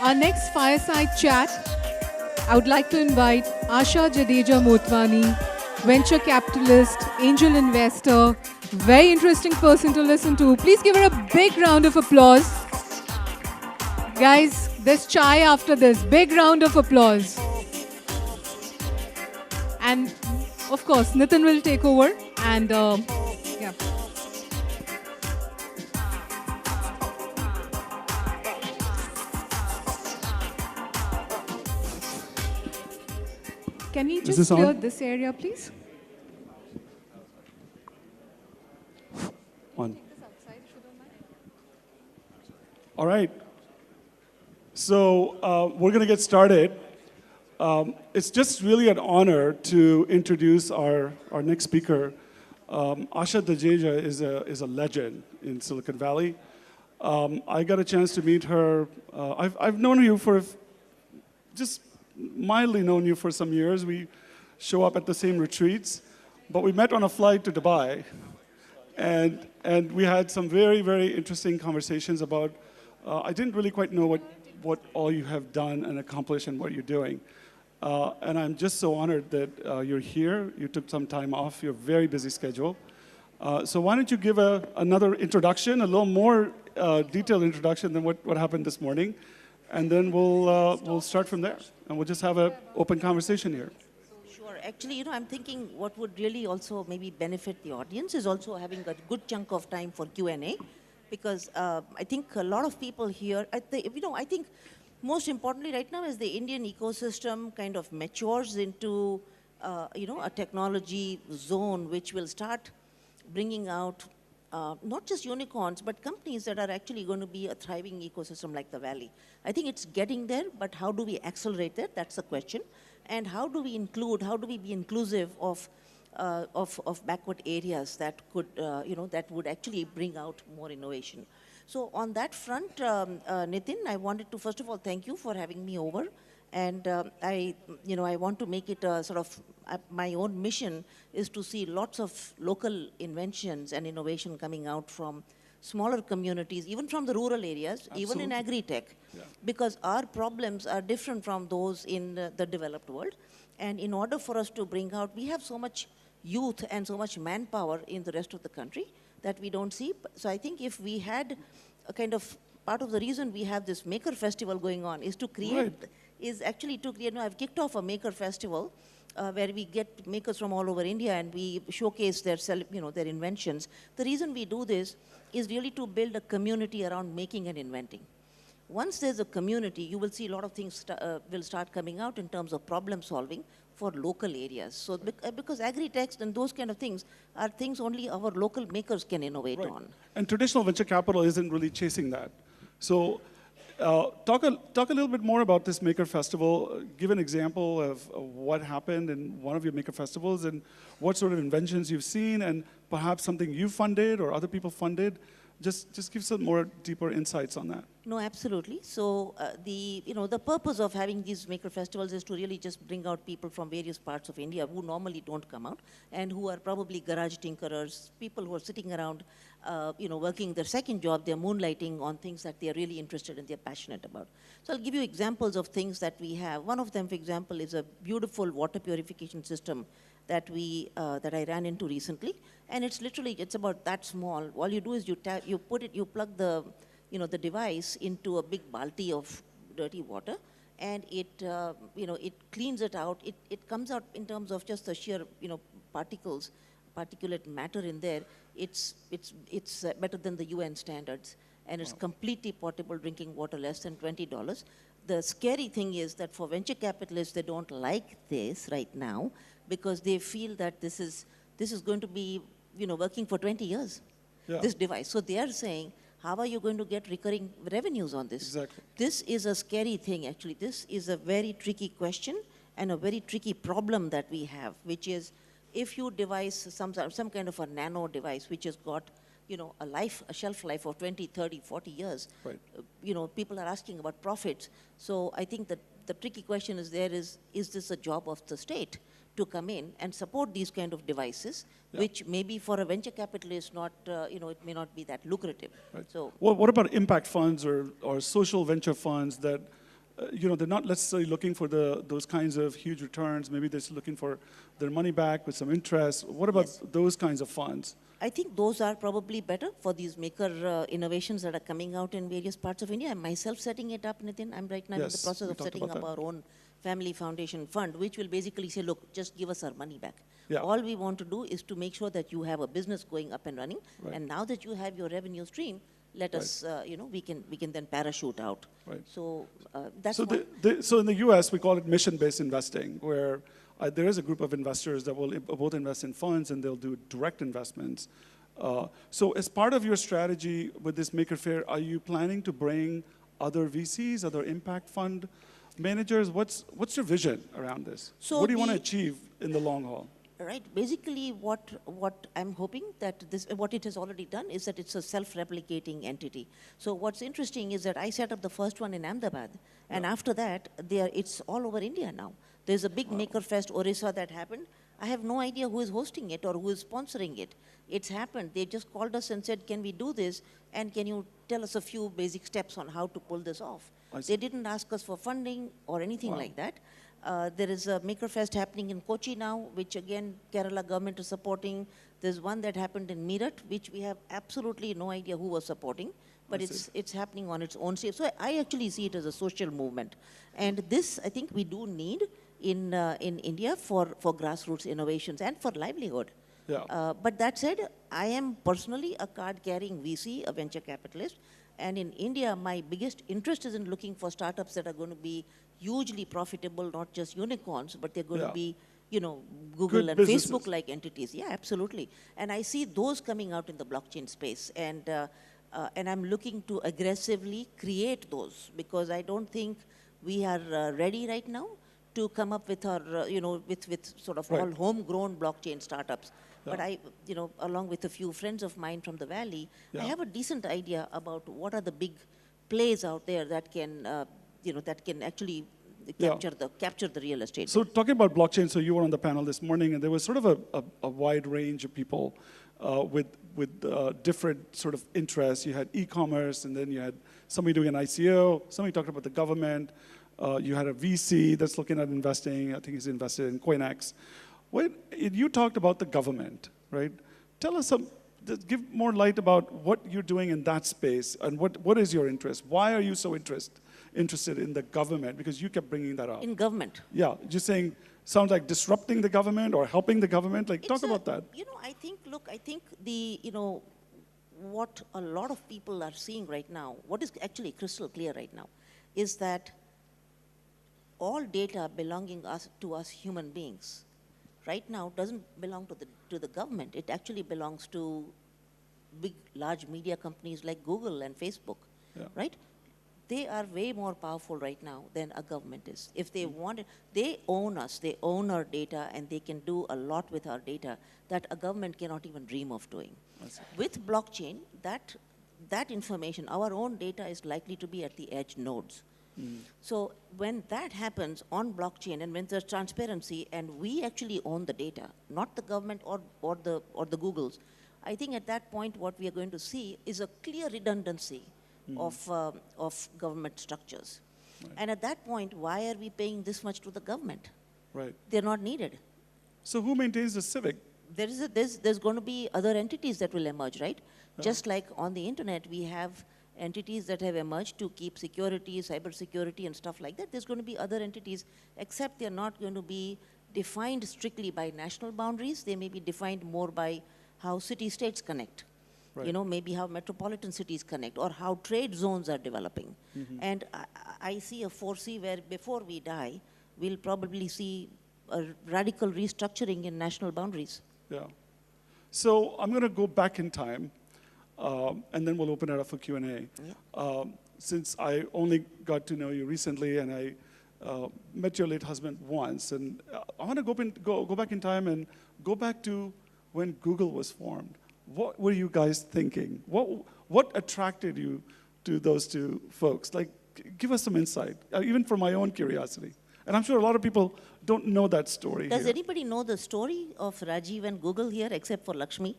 our next fireside chat, I would like to invite Asha Jadeja Motwani, venture capitalist, angel investor, very interesting person to listen to. Please give her a big round of applause. Guys, there's chai after this. Big round of applause. And of course, Nitin will take over. And yeah. Can we just clear this area, please? On. All right. So we're going to get started. It's just really an honor to introduce our next speaker. Asha Jadeja is a legend in Silicon Valley. I got a chance to meet her. I've known you for just mildly known you for some years. We show up at the same retreats, but we met on a flight to Dubai, and we had some very, very interesting conversations about. I didn't really quite know what all you have done and accomplished and what you're doing, and I'm just so honored that you're here. You took some time off your very busy schedule, so why don't you give another introduction, a little more detailed introduction than what happened this morning. And then we'll start from there, and we'll just have an open conversation here. Sure. Actually, I'm thinking what would really also maybe benefit the audience is also having a good chunk of time for Q&A, because I think a lot of people here, I think most importantly right now as the Indian ecosystem kind of matures into, a technology zone which will start bringing out not just unicorns, but companies that are actually going to be a thriving ecosystem like the Valley. I think it's getting there, but how do we accelerate that? That's the question. And how do we be inclusive of backward areas that could, that would actually bring out more innovation? So on that front, Nitin, I wanted to first of all thank you for having me over. And I want to make it sort of my own mission is to see lots of local inventions and innovation coming out from smaller communities, even from the rural areas, Absolutely. even in agri-tech, because our problems are different from those in the developed world. And in order for us to bring out, we have so much youth and so much manpower in the rest of the country that we don't see. So I think if we had a kind of, part of the reason we have this Maker Festival going on is to create, I've kicked off a Maker Festival where we get makers from all over India and we showcase their inventions. The reason we do this is really to build a community around making and inventing. Once there's a community, you will see a lot of things will start coming out in terms of problem solving for local areas. So because agri-tech and those kind of things are things only our local makers can innovate on. And traditional venture capital isn't really chasing that. So talk a little bit more about this Maker Festival. Give an example of what happened in one of your Maker Festivals and what sort of inventions you've seen and perhaps something you funded or other people funded. Just give some more deeper insights on that. No, absolutely. So the purpose of having these Maker Festivals is to really just bring out people from various parts of India who normally don't come out and who are probably garage tinkerers, people who are sitting around, working their second job, they're moonlighting on things that they're really interested in, they're passionate about. So I'll give you examples of things that we have. One of them, for example, is a beautiful water purification system that I ran into recently, and it's about that small. All you do is you plug the device into a big balti of dirty water, and it cleans it out. It comes out in terms of just the sheer particulate matter in there. It's better than the UN standards, and it's completely portable drinking water, less than $20. The scary thing is that for venture capitalists, they don't like this right now because they feel that this is going to be working for 20 years, this device. So they are saying, how are you going to get recurring revenues on this? Exactly. This is a scary thing, actually. This is a very tricky question and a very tricky problem that we have, which is if you devise some kind of a nano device which has got a shelf life of 20, 30, 40 years, right. People are asking about profits. So I think that the tricky question is this a job of the state to come in and support these kind of devices, which maybe for a venture capitalist not, it may not be that lucrative. Right. So what about impact funds or social venture funds that they're not necessarily looking for those kinds of huge returns. Maybe they're just looking for their money back with some interest. What about those kinds of funds? I think those are probably better for these maker innovations that are coming out in various parts of India. I'm myself setting it up, Nitin. I'm right now in the process of setting up our own family foundation fund, which will basically say, look, just give us our money back. Yeah. All we want to do is to make sure that you have a business going up and running. Right. And now that you have your revenue stream, let us, we can then parachute out. Right. So that's so in the US, we call it mission-based investing, where there is a group of investors that will both invest in funds and they'll do direct investments. So as part of your strategy with this Maker Faire, are you planning to bring other VCs, other impact fund managers? What's your vision around this? So what do you want to achieve in the long haul? Right. Basically, what I'm hoping that what it has already done is that it's a self-replicating entity. So what's interesting is that I set up the first one in Ahmedabad, and after that, it's all over India now. There's a big Maker Fest Orissa that happened. I have no idea who is hosting it or who is sponsoring it. It's happened. They just called us and said, can we do this? And can you tell us a few basic steps on how to pull this off? They didn't ask us for funding or anything like that. There is a Maker Fest happening in Kochi now, which again, Kerala government is supporting. There's one that happened in Meerut, which we have absolutely no idea who was supporting, but it's happening on its own shape. So I actually see it as a social movement. And this, I think we do need in India for grassroots innovations and for livelihood. Yeah. But that said, I am personally a card-carrying VC, a venture capitalist. And in India, my biggest interest is in looking for startups that are going to be hugely profitable, not just unicorns, but they're going to be, Google and Facebook-like entities. Yeah, absolutely. And I see those coming out in the blockchain space. And I'm looking to aggressively create those because I don't think we are ready right now to come up with our, with sort of all homegrown blockchain startups. Yeah. But I, along with a few friends of mine from the Valley, I have a decent idea about what are the big plays out there that can, that can actually capture the real estate. So talking about blockchain, so you were on the panel this morning, and there was sort of a wide range of people with different sort of interests. You had e-commerce, and then you had somebody doing an ICO. Somebody talked about the government. You had a VC that's looking at investing. I think he's invested in CoinX. You talked about the government, right? Tell us give more light about what you're doing in that space and what is your interest? Why are you so interested in the government? Because you kept bringing that up. In government? Yeah, just saying, sounds like disrupting the government or helping the government. Like, talk about that. I think what a lot of people are seeing right now, what is actually crystal clear right now, is that all data belonging to us human beings right now doesn't belong to the government. It actually belongs to big, large media companies like Google and Facebook, right? They are way more powerful right now than a government is. If they want it, they own us, they own our data, and they can do a lot with our data that a government cannot even dream of doing. With blockchain, that information, our own data is likely to be at the edge nodes. So when that happens on blockchain and when there's transparency and we actually own the data, not the government or the Googles, I think at that point what we are going to see is a clear redundancy of government structures. Right. And at that point, why are we paying this much to the government? Right. They're not needed. So who maintains the civic? There's going to be other entities that will emerge, right? Just like on the internet, we have entities that have emerged to keep security, cyber security and stuff like that. There's going to be other entities, except they're not going to be defined strictly by national boundaries. They may be defined more by how city-states connect. Right. Maybe how metropolitan cities connect or how trade zones are developing. And I foresee where before we die, we'll probably see a radical restructuring in national boundaries. Yeah. So I'm going to go back in time. And then we'll open it up for Q&A. Yeah. Since I only got to know you recently, and I met your late husband once, and I want to go back in time and go back to when Google was formed. What were you guys thinking? What attracted you to those two folks? Like, give us some insight, even for my own curiosity. And I'm sure a lot of people don't know that story. Does anybody know the story of Rajiv and Google here, except for Lakshmi?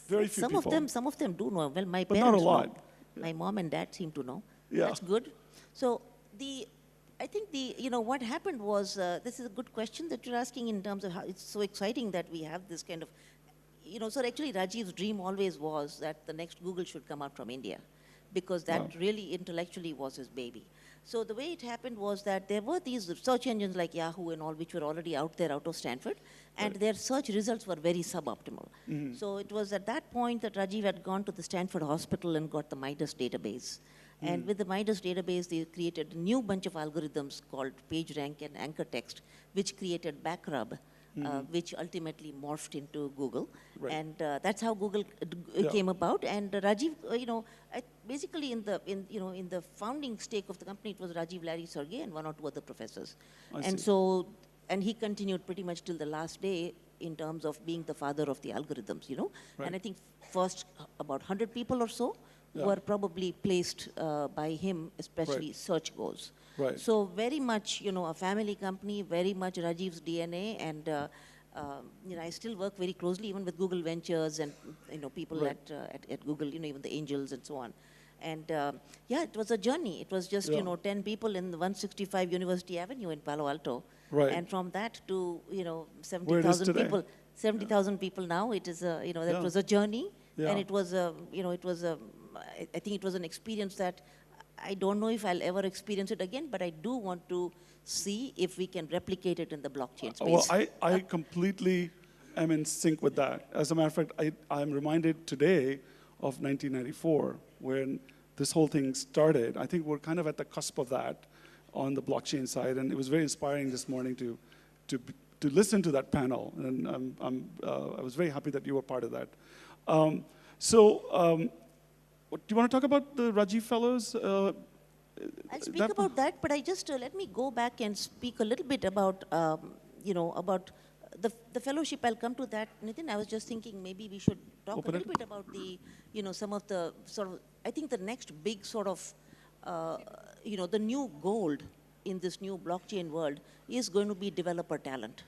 Very few people. Some of them do know. Well, my but parents not a lot. know. My mom and dad seem to know. Yeah. That's good. So I think what happened was, this is a good question that you're asking in terms of how it's so exciting that we have this kind of, so actually Rajiv's dream always was that the next Google should come out from India, because that really intellectually was his baby. So the way it happened was that there were these search engines like Yahoo and all, which were already out there out of Stanford, and their search results were very suboptimal. So it was at that point that Rajiv had gone to the Stanford hospital and got the Midas database. And with the Midas database, they created a new bunch of algorithms called PageRank and Anchor Text, which created Backrub, which ultimately morphed into Google. Right. And that's how Google came about. And Rajiv, basically in the founding stake of the company, it was Rajiv, Larry, Sergey, and one or two other professors. And he continued pretty much till the last day in terms of being the father of the algorithms, Right. And I think first about 100 people or so were probably placed by him, especially search goes. Right. So very much, a family company, very much Rajiv's DNA, and I still work very closely even with Google Ventures and people at Google, even the angels and so on. And it was a journey. It was just 10 people in the 165 University Avenue in Palo Alto, Right. and from that to 70,000 today. people. 70,000 people now. It is that was a journey, and it was I think it was an experience that I don't know if I'll ever experience it again, but I do want to see if we can replicate it in the blockchain space. Well, I completely am in sync with that. As a matter of fact, I'm reminded today of 1994 when this whole thing started. I think we're kind of at the cusp of that on the blockchain side, and it was very inspiring this morning to listen to that panel, and I was very happy that you were part of that. Do you want to talk about the Rajiv Fellows? I'll speak about that, but I just let me go back and speak a little bit about about the fellowship. I'll come to that, Nitin. I was just thinking maybe we should talk a little bit about the some of the sort of, I think the next big sort of the new gold in this new blockchain world is going to be developer talent,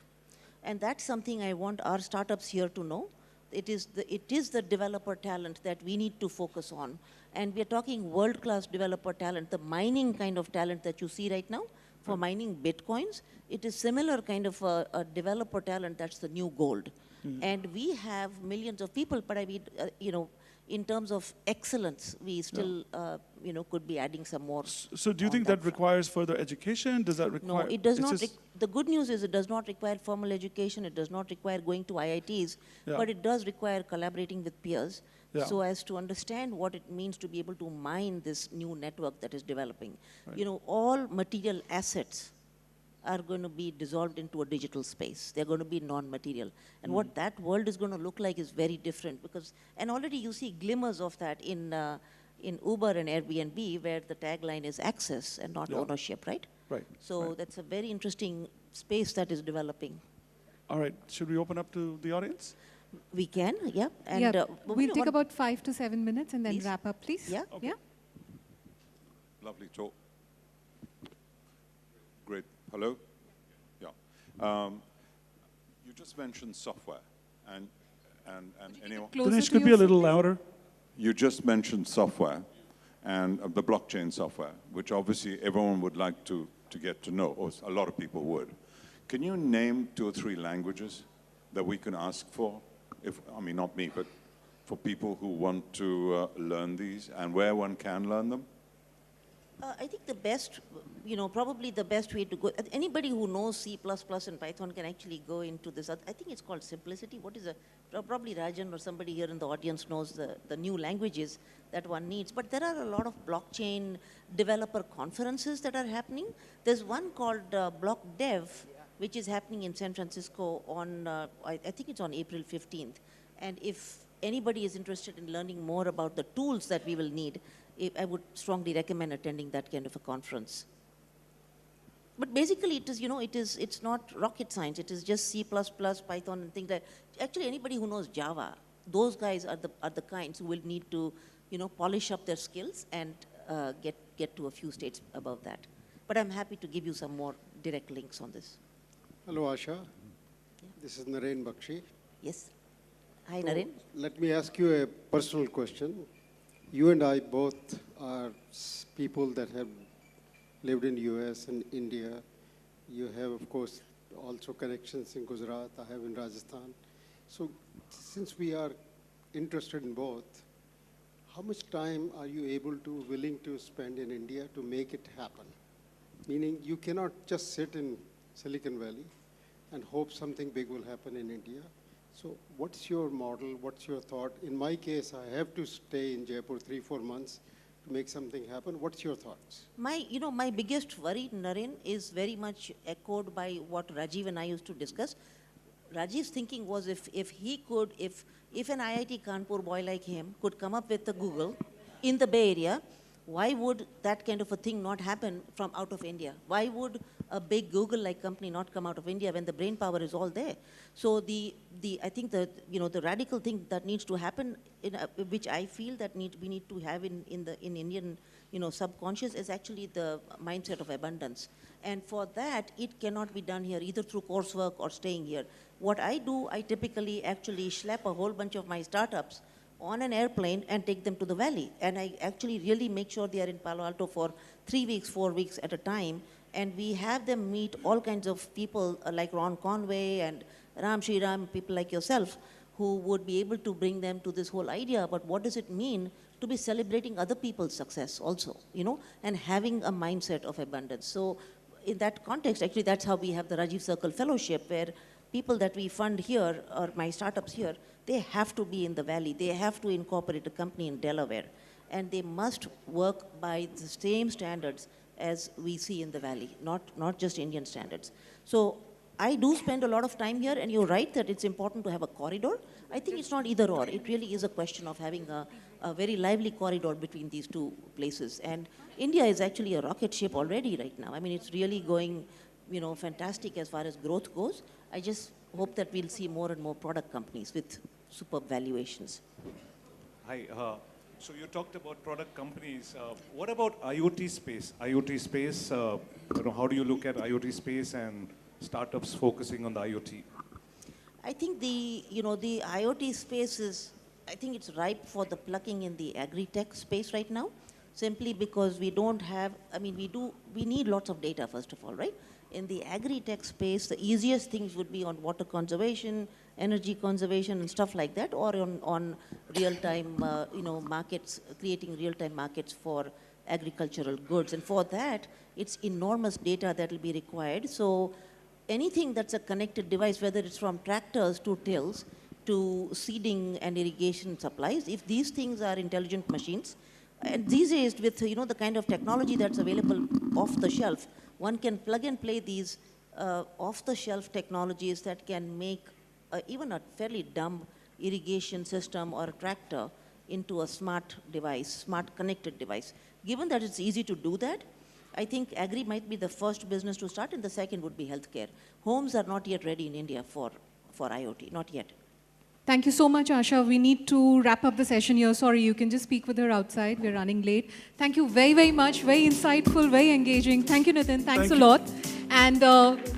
and that's something I want our startups here to know. It is the developer talent that we need to focus on. And we're talking world-class developer talent, the mining kind of talent that you see right now for mining Bitcoins. It is similar kind of a developer talent that's the new gold. And we have millions of people, but I mean, in terms of excellence, we still, could be adding some more. So do you think that requires further education? Does that require? No, it does not. The good news is it does not require formal education. It does not require going to IITs, but it does require collaborating with peers so as to understand what it means to be able to mine this new network that is developing. Right. All material assets are going to be dissolved into a digital space. They're going to be non-material. And what that world is going to look like is very different, because, and already you see glimmers of that in Uber and Airbnb, where the tagline is access and not ownership, right? Right. So that's a very interesting space that is developing. All right, should we open up to the audience? We can, yeah. And we'll take about 5 to 7 minutes and then please wrap up, please. Yeah. Okay. Yeah. Lovely talk. Great. Hello? Yeah. You just mentioned software, and anyone. Dinesh, could be a little louder. You just mentioned software and the blockchain software, which obviously everyone would like to get to know, or a lot of people would. Can you name 2 or 3 languages that we can ask for? I mean, not me, but for people who want to learn these, and where one can learn them? I think the best, probably the best way to go, anybody who knows C++ and Python can actually go into this. I think it's called Simplicity. What is probably Rajan or somebody here in the audience knows the new languages that one needs. But there are a lot of blockchain developer conferences that are happening. There's one called Block Dev, which is happening in San Francisco on, I think it's on April 15th. And if anybody is interested in learning more about the tools that we will need, I would strongly recommend attending that kind of a conference. But basically, it is, it's not rocket science. It is just C++, Python, and things like that. Actually, anybody who knows Java, those guys are the kinds who will need to, polish up their skills and get to a few states above that. But I'm happy to give you some more direct links on this. Hello, Asha. This is Naren Bakshi. Yes. Hi, Naren. Let me ask you a personal question. You and I both are people that have lived in US and India. You have, of course, also connections in Gujarat. I have in Rajasthan. So since we are interested in both, how much time are you willing to spend in India to make it happen? Meaning you cannot just sit in Silicon Valley and hope something big will happen in India. So what's your model? What's your thought? In my case, I have to stay in Jaipur 3-4 months to make something happen. What's your thoughts? My biggest worry, Naren, is very much echoed by what Rajiv and I used to discuss. Rajiv's thinking was if an IIT Kanpur boy like him could come up with a Google in the Bay Area, why would that kind of a thing not happen from out of India? Why would a big Google-like company not come out of India when the brain power is all there? So I think the radical thing that needs to happen, which I feel that we need to have in Indian subconscious, is actually the mindset of abundance. And for that, it cannot be done here either through coursework or staying here. What I do, I typically actually schlep a whole bunch of my startups on an airplane and take them to the valley. And I actually really make sure they are in Palo Alto for 3 weeks, 4 weeks at a time. And we have them meet all kinds of people like Ron Conway and Ram Shriram, people like yourself, who would be able to bring them to this whole idea about what does it mean to be celebrating other people's success also, and having a mindset of abundance. So in that context, actually, that's how we have the Rajiv Circle Fellowship, where people that we fund here, or my startups here, they have to be in the valley. They have to incorporate a company in Delaware. And they must work by the same standards as we see in the valley, not just Indian standards. So I do spend a lot of time here, and you're right that it's important to have a corridor. I think it's not either or. It really is a question of having a very lively corridor between these two places. And India is actually a rocket ship already right now. I mean, it's really going, fantastic as far as growth goes. I just hope that we'll see more and more product companies with superb valuations. Hi. So you talked about product companies. What about IoT space? IoT space, how do you look at IoT space and startups focusing on the IoT? I think the IoT space I think it's ripe for the plugging in the agri-tech space right now, simply because we don't have, we need lots of data, first of all, right? In the agri-tech space, the easiest things would be on water conservation, energy conservation, and stuff like that, or on real-time, markets, creating real-time markets for agricultural goods. And for that, it's enormous data that will be required. So anything that's a connected device, whether it's from tractors to tills, to seeding and irrigation supplies, if these things are intelligent machines, and these days with the kind of technology that's available off the shelf, one can plug and play these off-the-shelf technologies that can make even a fairly dumb irrigation system or a tractor into a smart device, smart connected device. Given that it's easy to do that, I think agri might be the first business to start, and the second would be healthcare. Homes are not yet ready in India for IoT, not yet. Thank you so much, Asha. We need to wrap up the session here. Sorry, you can just speak with her outside. We're running late. Thank you very, very much. Very insightful, very engaging. Thank you, Nitin. Thanks a lot. And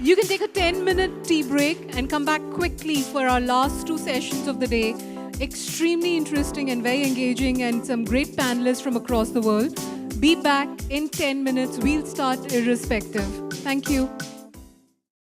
you can take a 10-minute tea break and come back quickly for our last 2 sessions of the day. Extremely interesting and very engaging, and some great panelists from across the world. Be back in 10 minutes. We'll start irrespective. Thank you.